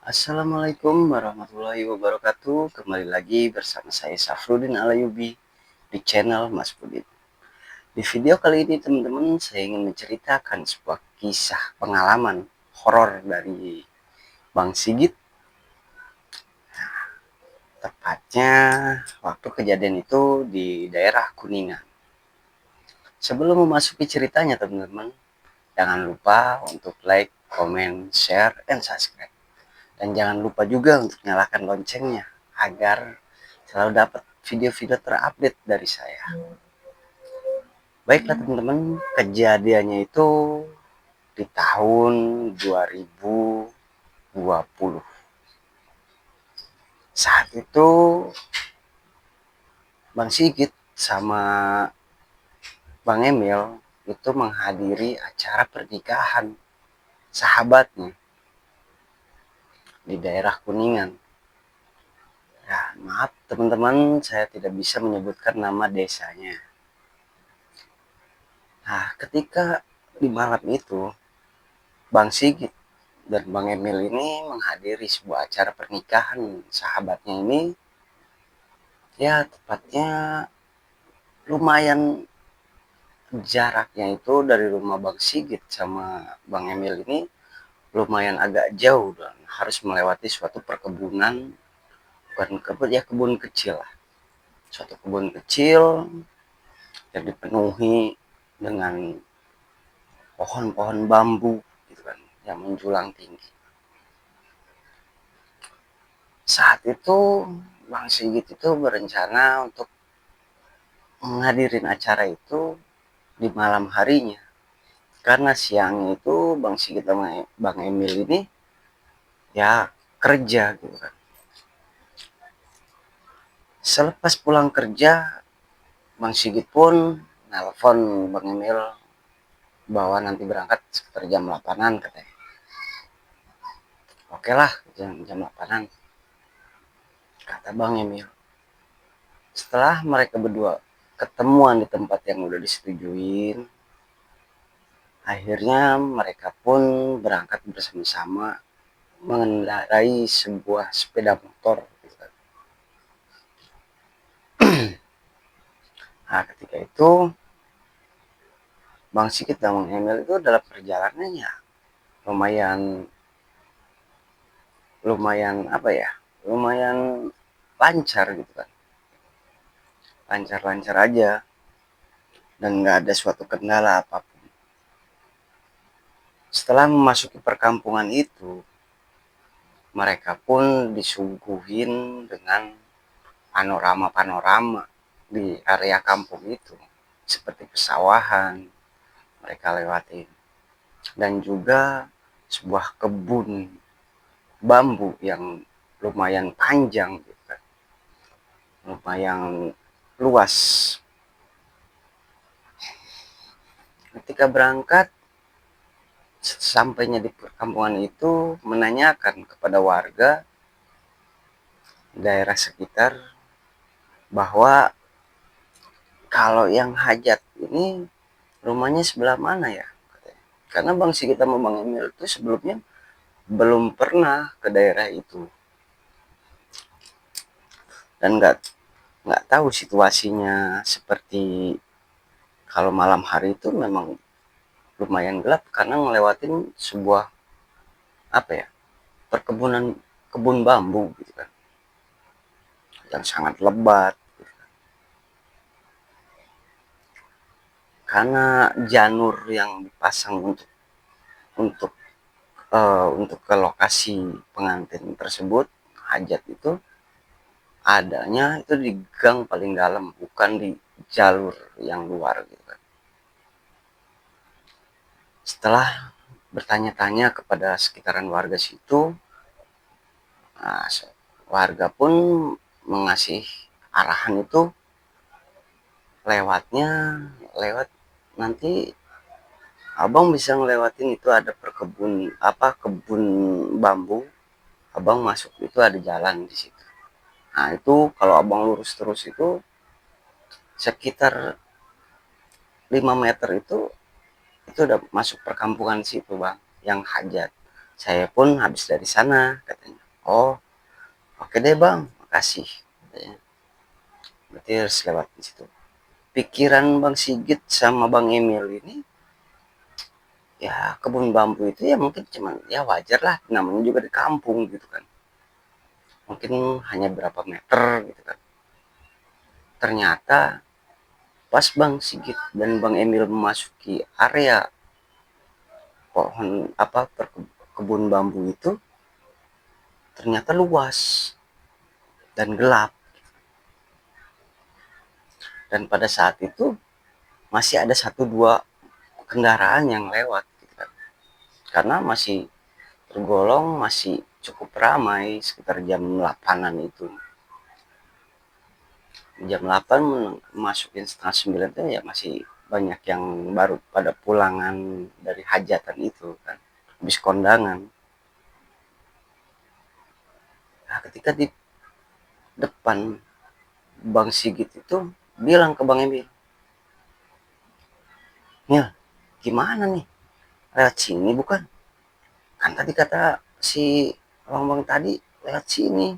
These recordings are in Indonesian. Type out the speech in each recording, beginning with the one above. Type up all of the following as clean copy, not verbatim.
Assalamualaikum warahmatullahi wabarakatuh. Kembali lagi bersama saya Safruddin Alayubi di channel Mas Pudin. Di video kali ini teman-teman saya ingin menceritakan sebuah kisah pengalaman horor dari Bang Sigit. Tepatnya waktu kejadian itu di daerah Kuningan. Sebelum memasuki ceritanya teman-teman, jangan lupa untuk like, comment, share, dan subscribe. Dan jangan lupa juga untuk nyalakan loncengnya agar selalu dapat video-video terupdate dari saya. Baiklah teman-teman, kejadiannya itu di tahun 2020. Saat itu Bang Sigit sama Bang Emil itu menghadiri acara pernikahan sahabatnya di daerah Kuningan. Ya, maaf teman-teman, saya tidak bisa menyebutkan nama desanya. Nah, ketika di malam itu, Bang Sigit dan Bang Emil ini menghadiri sebuah acara pernikahan sahabatnya ini. Ya, tepatnya lumayan jaraknya itu dari rumah Bang Sigit sama Bang Emil ini lumayan agak jauh dan harus melewati suatu perkebunan, bukan kebun ya, kebun kecil lah. Suatu kebun kecil yang dipenuhi dengan pohon-pohon bambu gitu kan, yang menjulang tinggi. Saat itu Bang Sigit itu berencana untuk menghadirin acara itu di malam harinya. Karena siangnya itu Bang Sigit sama Bang Emil ini ya kerja gitu kan. Selepas pulang kerja, Bang Sigit pun nelpon Bang Emil bahwa nanti berangkat sekitar jam 8-an katanya. Oke lah, jam 8-an, kata Bang Emil. Setelah mereka berdua ketemuan di tempat yang udah disetujuin, akhirnya mereka pun berangkat bersama-sama mengendarai sebuah sepeda motor. Nah, ketika itu Bang Sigit dan Bang Emil itu dalam perjalanannya lumayan lumayan apa ya? Lumayan lancar gitu kan. Lancar-lancar aja dan nggak ada suatu kendala apapun. Setelah memasuki perkampungan itu, mereka pun disuguhin dengan panorama-panorama di area kampung itu, seperti pesawahan mereka lewatin, dan juga sebuah kebun bambu yang lumayan panjang gitu kan, lumayan luas. Ketika berangkat, sampainya di perkampungan itu menanyakan kepada warga daerah sekitar bahwa kalau yang hajat ini rumahnya sebelah mana ya, karena Bang Sigit sama Bang Emil itu sebelumnya belum pernah ke daerah itu dan nggak tahu situasinya seperti. Kalau malam hari itu memang lumayan gelap karena ngelewatin sebuah apa ya, perkebunan, kebun bambu gitu kan, yang sangat lebat gitu. Karena janur yang dipasang untuk untuk ke lokasi pengantin tersebut hajat itu adanya itu di gang paling dalam, bukan di jalur yang luar gitu kan. Setelah bertanya-tanya kepada sekitaran warga situ, nah, warga pun mengasih arahan itu lewatnya lewat nanti abang bisa ngelewatin itu ada perkebun apa, kebun bambu, abang masuk itu ada jalan di situ. Nah itu kalau abang lurus terus itu sekitar 5 meter itu udah masuk perkampungan situ bang, yang hajat. Saya pun habis dari sana katanya. Oh, oke deh bang, makasih. Berarti harus lewat di situ. Pikiran Bang Sigit sama Bang Emil ini, ya kebun bambu itu ya mungkin cuman ya wajar lah, namanya juga di kampung gitu kan. Mungkin hanya berapa meter gitu kan. Ternyata pas Bang Sigit dan Bang Emil memasuki area pohon apa kebun bambu itu, ternyata luas dan gelap. Dan pada saat itu masih ada satu dua kendaraan yang lewat gitu kan. Karena masih tergolong masih cukup ramai sekitar jam 8-an itu. Jam 8 masukin setengah 9 itu ya masih banyak yang baru pada pulangan dari hajatan itu kan. Habis kondangan. Nah, ketika di depan Bang Sigit itu bilang ke Bang Emil, "Mil, gimana nih? Lewat sini bukan? Kan tadi kata si abang-abang tadi lewat sini."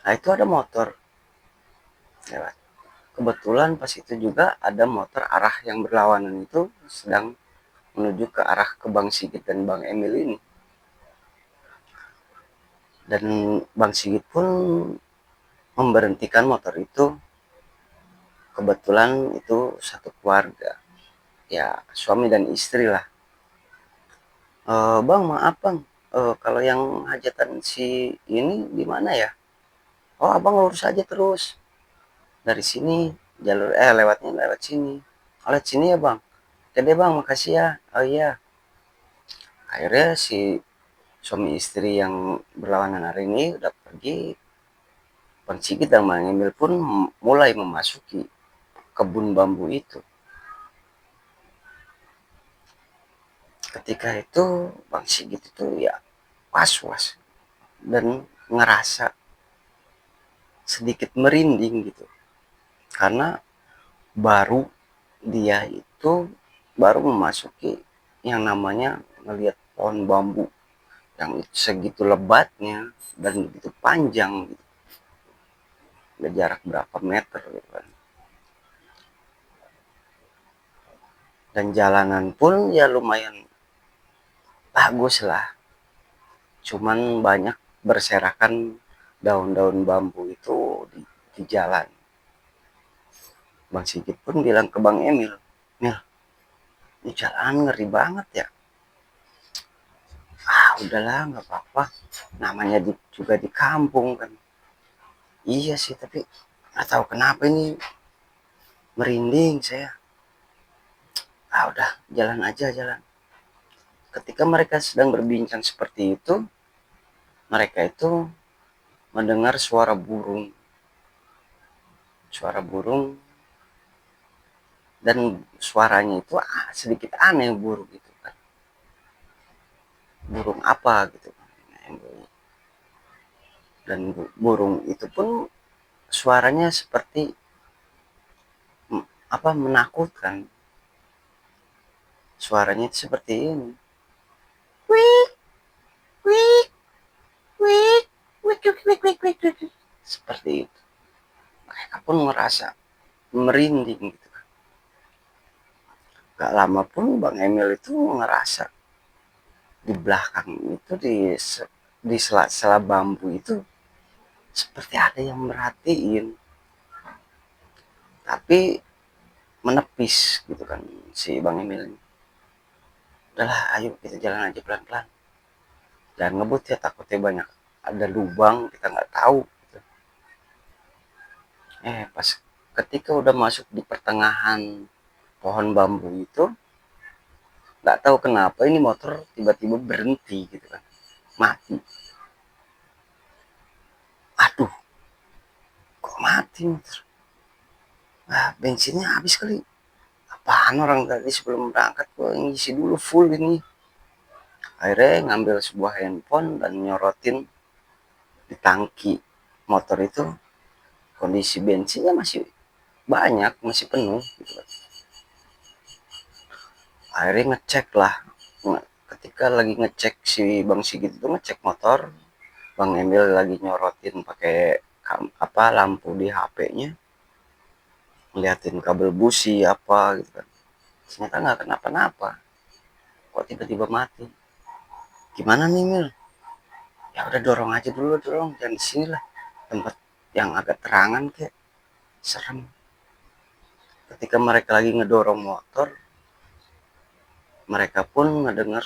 Nah, itu ada motor lewat. Kebetulan pas itu juga ada motor arah yang berlawanan itu sedang menuju ke arah ke Bang Sigit dan Bang Emil ini. Dan Bang Sigit pun memberhentikan motor itu. Kebetulan itu satu keluarga, ya suami dan istri lah. Bang maaf bang, kalau yang hajatan si ini di mana ya? Oh abang lurus aja terus dari sini, jalur lewatnya lewat sini. Oh, lewat sini ya bang. Oke deh bang, makasih ya. Oh iya. Akhirnya si suami istri yang berlawanan hari ini udah pergi. Bang Sigit dan Bang Emil pun mulai memasuki kebun bambu itu. Ketika itu Bang Sigit itu ya was-was dan ngerasa sedikit merinding gitu. Karena baru dia itu baru memasuki yang namanya ngelihat pohon bambu yang segitu lebatnya dan begitu panjang gitu. Jarak berapa meter gitu kan. Dan jalanan pun ya lumayan bagus lah, cuman banyak berserakan daun-daun bambu itu di jalan. Bang Sigit pun bilang ke Bang Emil, Mil, ini jalan ngeri banget ya. Ah udahlah nggak apa-apa, namanya juga di kampung kan. Iya sih tapi nggak tahu kenapa ini merinding saya. Ah udah jalan aja jalan. Ketika mereka sedang berbincang seperti itu, mereka itu mendengar suara burung dan suaranya itu sedikit aneh burung itu kan, burung apa gitu kan. Dan burung itu pun suaranya seperti apa menakutkan, suaranya itu seperti ini, wik wik wik wik wik wik wik wik, wik. Seperti itu. Mereka pun merasa merinding gitu kan. Gak lama pun Bang Emil itu ngerasa di belakang itu di sela-sela bambu itu seperti ada yang merhatiin, tapi menepis gitu kan si Bang Emil ini. Udahlah ayo kita jalan aja pelan-pelan, jangan ngebut ya takutnya banyak ada lubang kita nggak tahu gitu. Pas ketika udah masuk di pertengahan pohon bambu itu nggak tahu kenapa ini motor tiba-tiba berhenti gitu kan, mati. Aduh kok mati motor, bensinnya habis kali. Apaan orang tadi sebelum berangkat gue ngisi dulu full ini. Akhirnya ngambil sebuah handphone dan nyorotin di tangki motor itu, kondisi bensinnya masih banyak, masih penuh gitu. Akhirnya ngecek lah, ketika lagi ngecek si Bang Sigit itu ngecek motor, Bang Emil lagi nyorotin pakai lampu di HP-nya, ngeliatin kabel busi apa gitu kan. Ternyata nggak kenapa-napa. Kok tiba-tiba mati? Gimana nih Mil? Ya udah dorong aja dulu, dorong, dan di sini lah tempat yang agak terangan, kayak serem. Ketika mereka lagi ngedorong motor, mereka pun ngedengar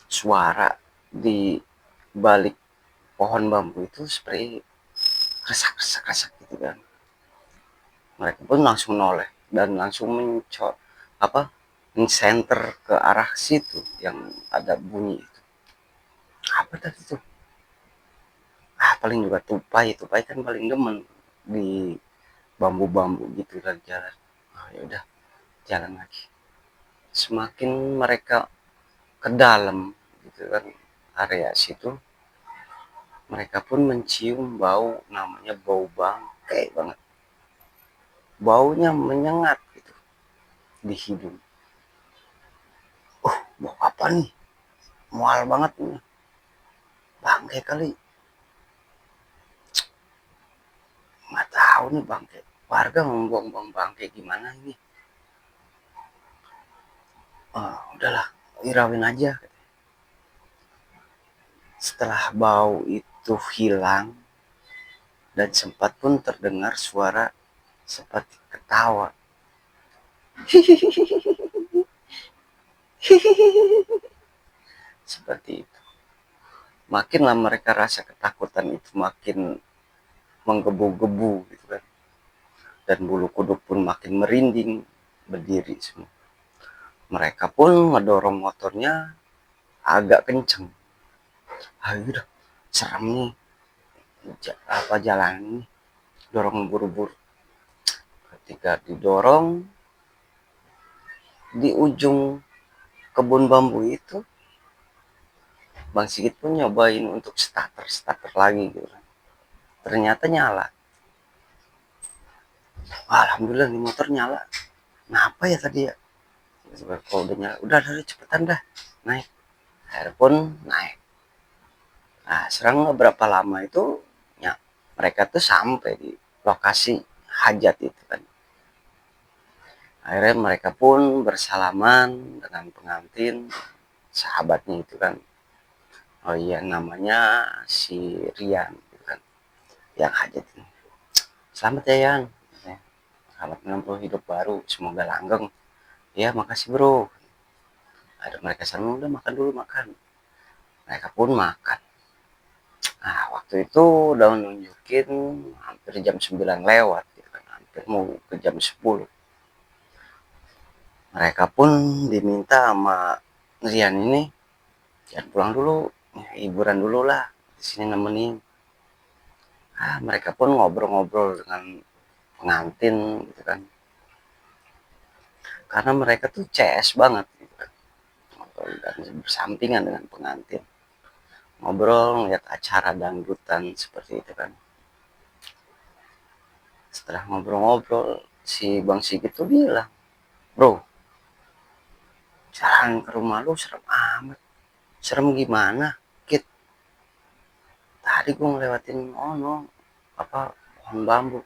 suara di balik pohon bambu itu seperti resak gitu kan. Mereka pun langsung noleh dan langsung mencenter ke arah situ yang ada bunyi itu. Apa tadi tuh? Paling juga tupai kan paling demen di bambu-bambu gitu kan jalan. Ya udah, jalan lagi. Semakin mereka ke dalam gitu kan area situ, mereka pun mencium bau, namanya bau bangkai banget. Baunya menyengat gitu di hidung. Bau apa nih? Mual banget nih. Bangkai kali. Nggak tahu nih bangkai. Warga membuang-buang bangkai gimana ini? Udahlah, irawin aja. Setelah bau itu hilang, dan sempat pun terdengar suara seperti ketawa. Seperti itu. Makinlah mereka rasa ketakutan itu makin menggebu-gebu gitu kan. Dan bulu kuduk pun makin merinding, berdiri semua. Mereka pun ngedorong motornya agak kenceng. Udah, serem nih. Jalan ini, dorong buru-buru. Ketika didorong, di ujung kebun bambu itu, Bang Sigit pun nyobain untuk starter lagi gitu. Ternyata nyala. Alhamdulillah nih motor nyala. Kenapa ya tadi ya? Kalau udah nyala, udah cepetan dah naik. Akhirnya pun naik. Nah, serang beberapa lama itu, ya, mereka tuh sampai di lokasi hajat itu kan. Akhirnya mereka pun bersalaman dengan pengantin, sahabatnya itu kan. Oh iya, namanya si Rian gitu kan, yang hajat ini. Selamat ya Yan, selamat menempuh hidup baru, semoga langgeng. Ya makasih bro. Ada mereka sama, udah makan dulu, makan. Mereka pun makan. Nah waktu itu udah nunjukin hampir jam 9 lewat gitu kan, hampir mau ke jam 10. Mereka pun diminta sama Rian ini, jangan pulang dulu, hiburan dulu lah, di sini nemenin. Mereka pun ngobrol-ngobrol dengan pengantin gitu kan, karena mereka tuh CS banget gitu kan, dan bersampingan dengan pengantin, ngobrol ngeliat acara dangdutan seperti itu kan. Setelah ngobrol-ngobrol, si Bang Sigit tuh bilang, bro, jalan ke rumah lu serem amat. Serem gimana, Kit? Tadi gue ngelewatin pohon bambu.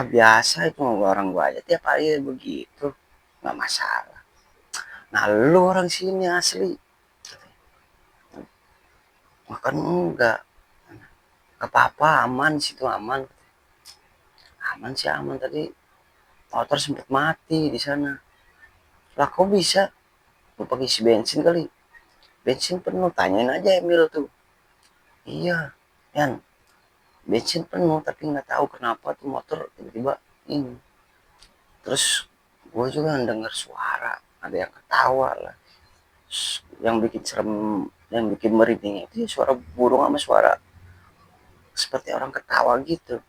Biasa itu orang gue aja tiap hari begitu, nggak masalah. Nah lu orang sini asli, makan enggak apa-apa, aman situ, aman. Aman sih aman, tadi motor sempet mati di sana. Lah kok bisa? Lu pakai isi bensin kali. Bensin penuh, tanyain aja Emil tuh. Iya, Yan, bensin penuh tapi nggak tahu kenapa tuh motor tiba-tiba ini. Terus gue juga dengar suara, ada yang ketawa lah. Yang bikin serem, yang bikin merinding itu ya suara burung sama suara seperti orang ketawa gitu.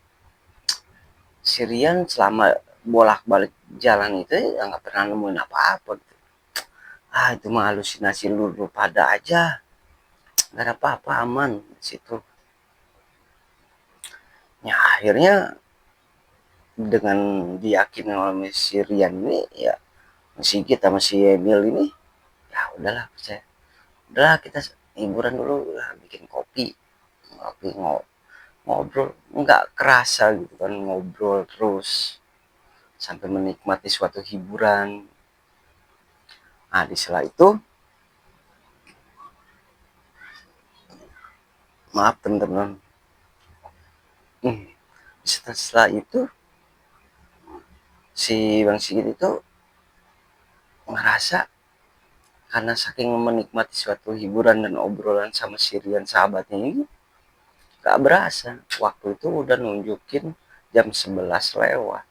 Sirian selama bolak-balik jalan itu ya nggak pernah nemuin apa-apa gitu. Itu mah halusinasi lu pada aja, nggak ada apa-apa, aman di situ. Ya akhirnya dengan diyakini oleh si Rian ini, ya si kita sama si Emil ini, ya udahlah percaya, udahlah kita hiburan dulu lah, bikin kopi, ngobrol, nggak kerasa gitu kan, ngobrol terus sampai menikmati suatu hiburan. Nah, di sela itu, maaf teman-teman, setelah itu si Bang Sigit itu ngerasa karena saking menikmati suatu hiburan dan obrolan sama si Rian sahabatnya ini, gak berasa waktu itu udah nunjukin jam 11 lewat.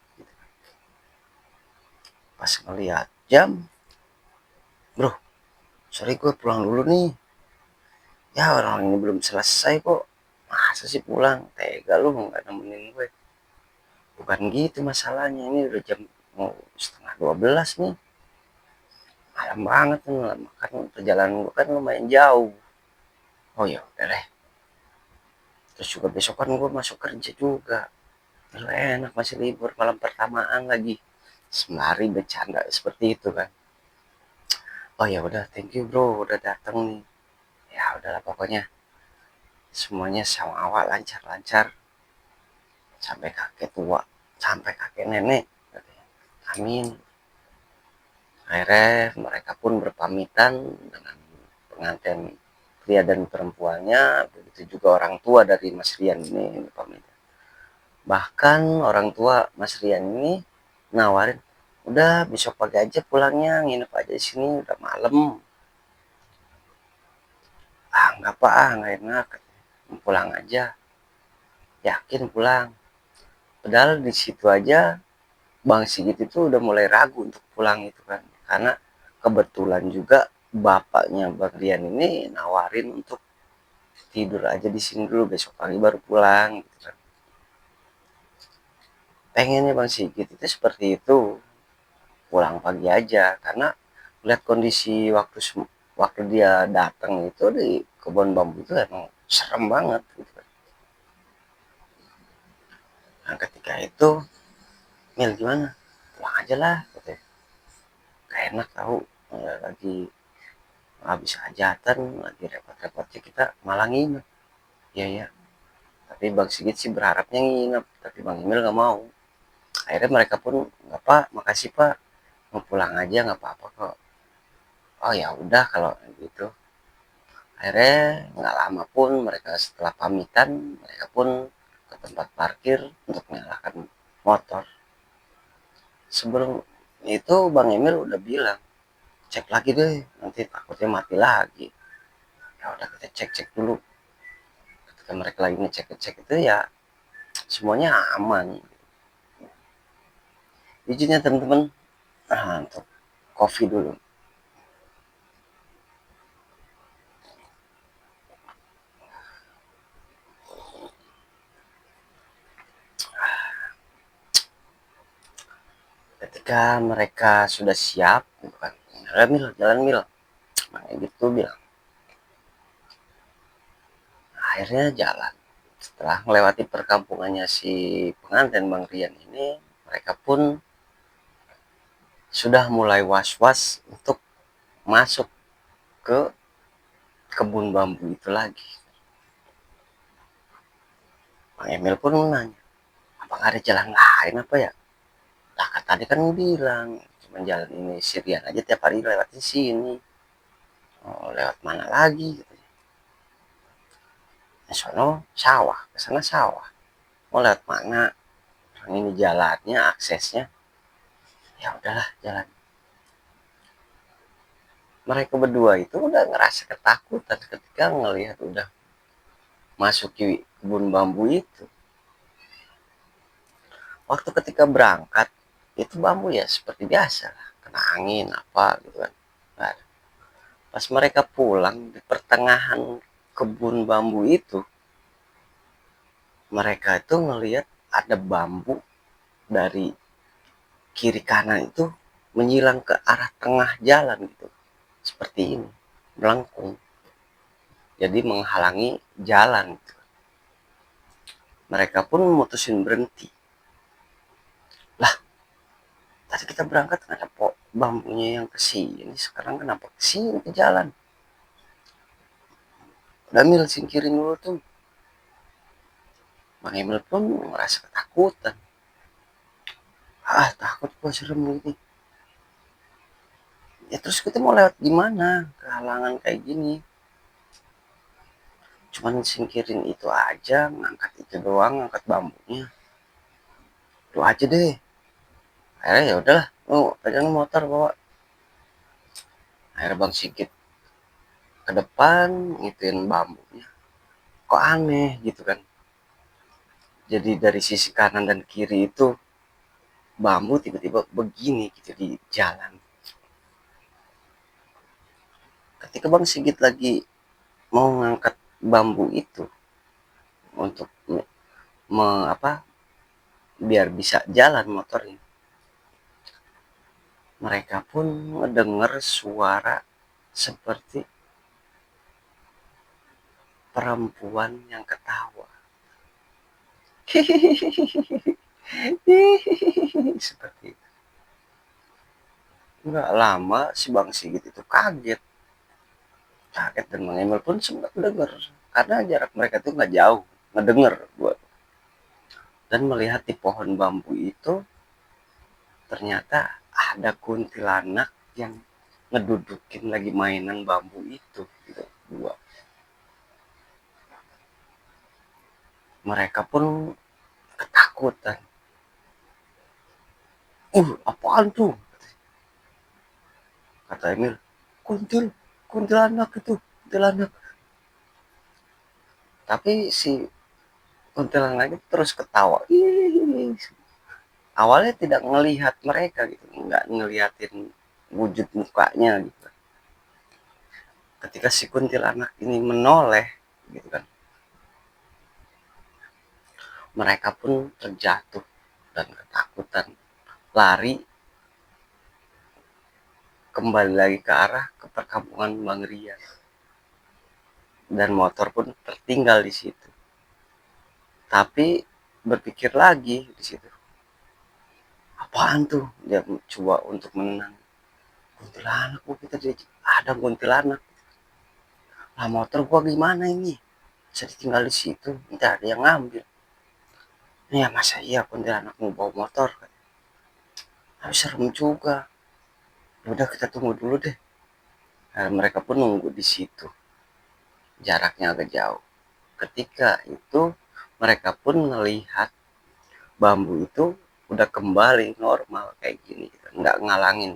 Pas ngeliat jam, bro, sorry gue pulang dulu nih, ya orang ini belum selesai kok, masa sih pulang, tega lu nggak nemenin gue. Bukan gitu masalahnya, ini udah jam mau setengah 12 nih, malam banget nih, kan perjalanan gue kan lumayan jauh. Oh ya udah deh, terus juga besok kan gue masuk kerja juga, lu enak masih libur malam pertamaan lagi, sembari bercanda seperti itu kan. Oh ya udah, thank you bro udah dateng nih, ya udahlah pokoknya semuanya sama awal lancar-lancar sampai kakek tua, sampai kakek nenek, amin. Akhirnya mereka pun berpamitan dengan pengantin pria dan perempuannya, begitu juga orang tua dari Mas Rian ini berpamitan. Bahkan orang tua Mas Rian ini nawarin, udah besok pagi aja pulangnya, nginep aja di sini udah malam. Ah nggak apa, nggak enak, pulang aja. Yakin pulang? Padahal di situ aja Bang Sigit itu udah mulai ragu untuk pulang itu kan, karena kebetulan juga bapaknya Bang Rian ini nawarin untuk tidur aja di sini dulu, besok pagi baru pulang gitu kan. Pengennya Bang Sigit itu seperti itu, pulang pagi aja, karena lihat kondisi waktu dia datang itu di kebun bambu itu emang serem banget gitu kan. Nah ketika itu, Mil gimana, pulang aja lah gitu. Gak enak tahu, lagi habis hajatan, lagi repot-repotnya kita malah nginep. Iya ya, tapi Bang Sigit sih berharapnya nginep, tapi Bang Emil nggak mau. Akhirnya mereka pun, nggak pak, makasih pak, mau pulang aja nggak apa-apa kok. Oh ya udah kalau gitu. Akhirnya nggak lama pun mereka setelah pamitan, mereka pun ke tempat parkir untuk menyalakan motor. Sebelum itu Bang Emil udah bilang, cek lagi deh, nanti takutnya mati lagi. Ya udah kita cek-cek dulu. Ketika mereka lagi ngecek-ngecek itu ya semuanya aman. Izinnya teman-teman, untuk kopi dulu. Ketika mereka sudah siap, bukan, jalan Mil, jalan Mil, Bang gitu bilang. Akhirnya jalan. Setelah melewati perkampungannya si pengantin Bang Rian ini, mereka pun sudah mulai was-was untuk masuk ke kebun bambu itu lagi. Bang Emil pun nanya, apa nggak ada jalan lain apa ya? Lah kan tadi kan bilang, cuma jalan ini Sirian aja tiap hari lewat di sini. Oh, lewat mana lagi? Gitu. Di sono sawah, ke sana sawah. Mau lewat mana? Orang ini jalannya, aksesnya. Ya udahlah, jalan. Mereka berdua itu udah ngerasa ketakutan ketika ngelihat udah masuk ke kebun bambu itu. Waktu ketika berangkat, itu bambu ya seperti biasa lah, kena angin apa gitu kan. Nah, pas mereka pulang di pertengahan kebun bambu itu, mereka itu ngelihat ada bambu dari kiri kanan itu menyilang ke arah tengah jalan gitu, seperti ini, melengkung, jadi menghalangi jalan gitu. Mereka pun memutusin berhenti. Lah, tadi kita berangkat kenapa bambunya yang ke sini, sekarang kenapa ke sini ke jalan? Udah Mil, singkirin dulu tuh. Bang Emil pun merasa ketakutan. Ah, takut gua, serem ini. Ya terus kita mau lewat gimana? Kehalangan kayak gini. Cuman singkirin itu aja, ngangkat itu doang, ngangkat bambunya. Itu aja deh. Akhirnya ya udahlah, lu pegang motor bawa. Akhirnya Bang Sigit ke depan ngituin bambunya. Kok aneh gitu kan. Jadi dari sisi kanan dan kiri itu bambu tiba-tiba begini gitu di jalan. Ketika Bang Sigit lagi mau ngangkat bambu itu untuk apa biar bisa jalan motornya, mereka pun mendengar suara seperti perempuan yang ketawa. Seperti itu. Nggak lama si Bang Sigit itu kaget. Kaget dan Bang Emil pun sempat dengar. Karena jarak mereka tuh nggak jauh. Ngedenger buat. Dan melihat di pohon bambu itu ternyata ada kuntilanak yang ngedudukin lagi mainan bambu itu gitu. Dua. Mereka pun ketakutan. Apaan tuh? Kata Emil. Kuntilanak itu, kuntilanak. Tapi si kuntilanak itu terus ketawa. Awalnya tidak ngelihat mereka gitu, nggak ngeliatin wujud mukanya gitu. Ketika si kuntilanak ini menoleh gitu kan, mereka pun terjatuh dan ketakutan, lari kembali lagi ke arah ke perkampungan Bang Rian, dan motor pun tertinggal di situ. Tapi berpikir lagi di situ, apaan tuh, dia coba untuk menenang. Kuntilanak, kita ada kuntilanak. Lah motor gua gimana ini, bisa ditinggal di situ, nanti ada yang ngambil. Ya masa iya kuntilanak mau bawa motor kan? Tapi serem juga. Udah kita tunggu dulu deh. Nah, mereka pun nunggu di situ. Jaraknya agak jauh. Ketika itu mereka pun melihat bambu itu udah kembali normal kayak gini, nggak ngalangin.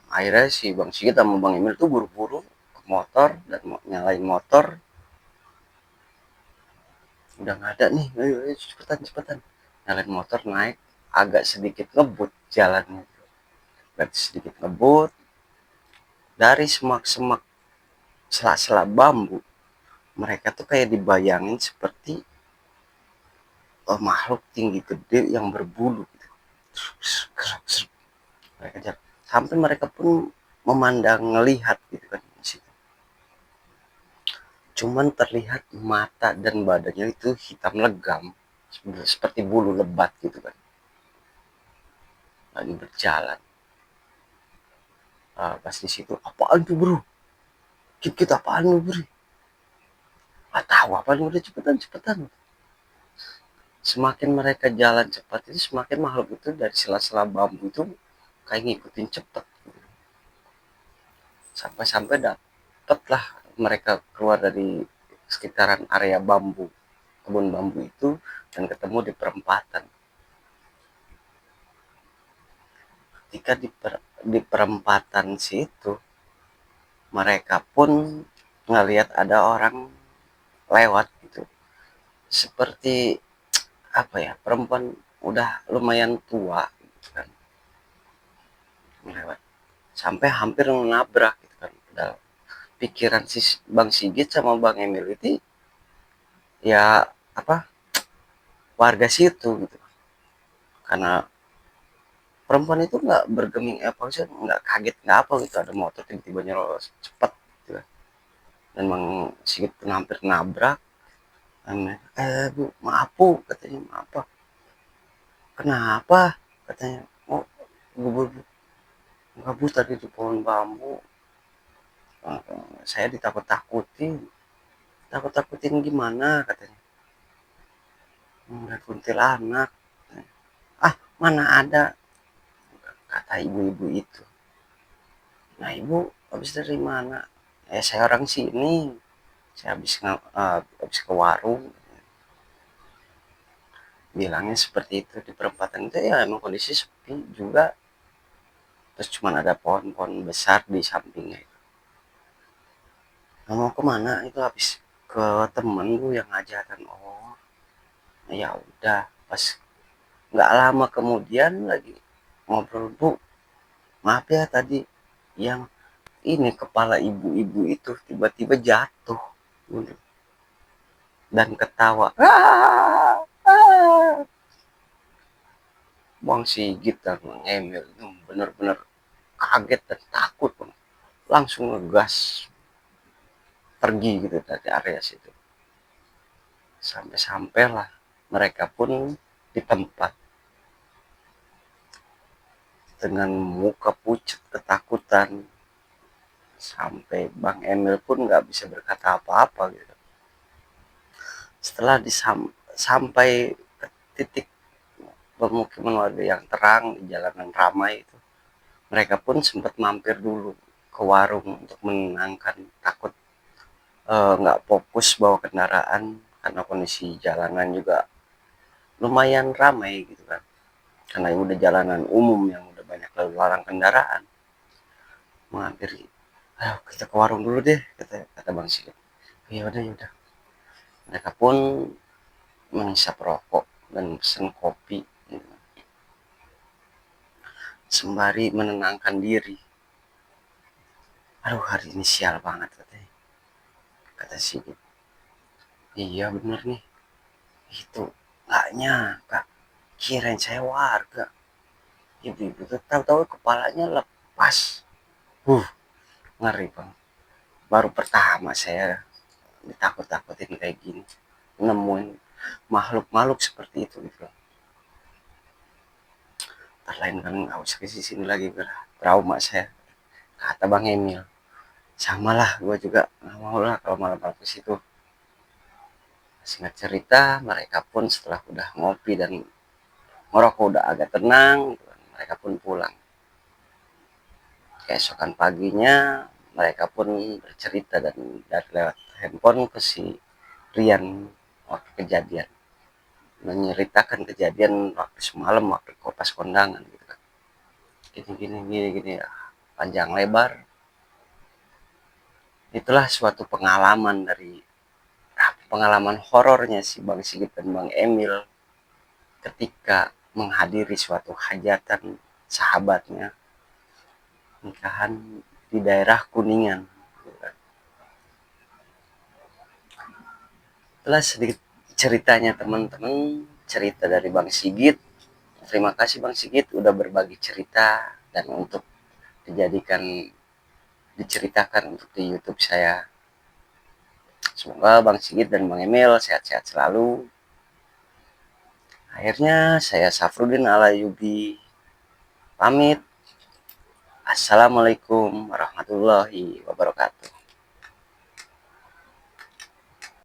Akhirnya si Bang Sigit sama Bang Emil tuh buru-buru ke motor dan nyalain motor. Udah nggak ada nih, ayo cepetan cepetan. Nyalain motor, naik, agak sedikit ngebut jalannya. Berarti sedikit ngebut dari semak-semak sela-sela bambu. Mereka tuh kayak dibayangin seperti makhluk tinggi gede yang berbulu gitu. Mereka sampai mereka pun memandang, ngelihat gitu kan di situ. Cuman terlihat mata dan badannya itu hitam legam seperti bulu lebat gitu kan, lagi berjalan. Pas di situ, apaan tuh bro, kita apaan lu bro, nggak tahu apa lu, udah cepetan cepetan. Semakin mereka jalan cepat itu semakin makhluk itu dari sela-sela bambu itu kayak ngikutin cepat. Sampai-sampai dapatlah mereka keluar dari sekitaran area bambu, kebun bambu itu, dan ketemu di perempatan. Ketika di perempatan situ, mereka pun ngelihat ada orang lewat gitu. Seperti apa ya, perempuan udah lumayan tua gitu kan, lewat sampai hampir menabrak gitu kan. Padahal pikiran si Bang Sigit sama Bang Emil itu ya apa, warga situ gitu, karena perempuan itu nggak bergeming apa sih, nggak kaget nggak apa gitu, ada motor tiba-tiba nyerocos cepat gitu kan. Dan Bang Sigit pun hampir nabrak. Bu maaf bu, katanya, maaf pak, kenapa, katanya, oh gue kabur tadi di pohon bambu, Saya ditakut-takutin. Takut-takutin gimana katanya, ngeliat kuntilanak. Ah, mana ada, kata ibu-ibu itu. Nah, ibu habis dari mana? Saya orang sini. Saya habis ke warung. Bilangnya seperti itu. Di perempatan itu ya emang kondisi sepi juga. Terus cuma ada pohon-pohon besar di sampingnya. Nah, mau kemana itu, habis ke temen gue yang ngajakan. Oh, ya udah. Pas nggak lama kemudian lagi ngobrol, Bu, maaf ya tadi yang ini kepala ibu-ibu itu tiba-tiba jatuh dan ketawa. Bang Sigit dan Bang Emil itu bener-bener kaget dan takut, Bang. Langsung ngegas pergi gitu dari area situ. Sampai-sampailah mereka pun di tempat dengan muka pucat ketakutan. Sampai Bang Emil pun nggak bisa berkata apa-apa gitu. Setelah sampai ke titik pemukiman warga yang terang di jalanan ramai itu, mereka pun sempat mampir dulu ke warung untuk menenangkan, takut nggak fokus bawa kendaraan karena kondisi jalanan juga lumayan ramai gitu kan, karena ini udah jalanan umum yang udah banyak lalu lalang kendaraan. Menghampiri, ayo kita ke warung dulu deh, kata Bang Sigit. Ya udah, ya udah. Mereka pun mengisap rokok dan pesen kopi gitu, sembari menenangkan diri. Aduh, hari ini sial banget katanya, kata Sigit. Iya bener nih, itu nggak nyangka, kirain saya warga, ibu-ibu tuh tahu-tahu kepalanya lepas. uh Ngeri bang, baru pertama saya ditakut-takutin kayak gini, nemuin makhluk-makhluk seperti itu gitu. Ntar lain kan nggak usah ke sini lagi, trauma saya, kata Bang Emil. Sama lah, gue juga nggak mau lah kalau malam-malam ke situ. Singkat cerita, mereka pun setelah udah ngopi dan ngerokok udah agak tenang, mereka pun pulang. Keesokan paginya mereka pun bercerita dan dari lewat handphone ke si Rian waktu kejadian, menceritakan kejadian waktu semalam waktu kopas kondangan gitu kan. Gini gini gini gini ya, panjang lebar. Itulah suatu pengalaman dari pengalaman horornya si Bang Sigit dan Bang Emil ketika menghadiri suatu hajatan sahabatnya, nikahan di daerah Kuningan. Itulah sedikit ceritanya teman-teman, cerita dari Bang Sigit. Terima kasih Bang Sigit udah berbagi cerita dan untuk diceritakan untuk di YouTube saya. Semoga Bang Sigit dan Bang Emil sehat-sehat selalu. Akhirnya saya Safrudin Alayubi pamit. Assalamualaikum warahmatullahi wabarakatuh.